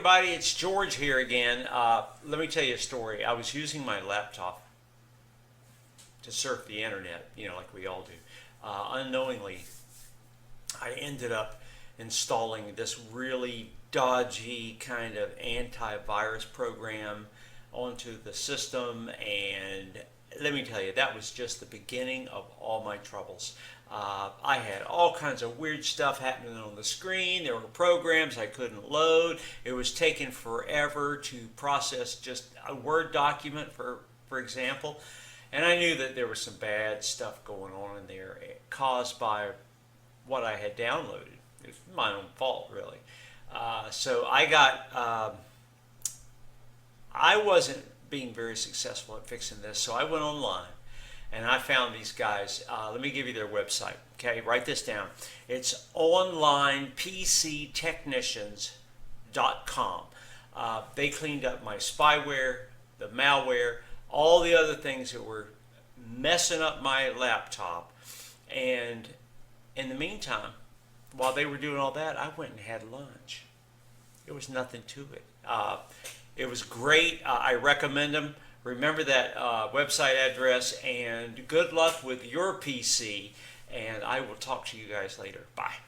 everybody, it's George here again. Let me tell you a story. I was using my laptop to surf the internet, like we all do. Unknowingly, I ended up installing this really dodgy kind of antivirus program onto the system, and let me tell you, that was just the beginning of all my troubles. I had all kinds of weird stuff happening on the screen. There were programs I couldn't load. It was taking forever to process just a Word document, for example. And I knew that there was some bad stuff going on in there caused by what I had downloaded. It was my own fault, really. So I wasn't being very successful at fixing this, so I went online and I found these guys. Let me give you their website. Okay, write this down. It's onlinepctechnicians.com. They cleaned up my spyware, the malware, all the other things that were messing up my laptop. And in the meantime, while they were doing all that, I went and had lunch. It was nothing to it. It was great. I recommend them. Remember that website address, and good luck with your PC, and I will talk to you guys later. Bye.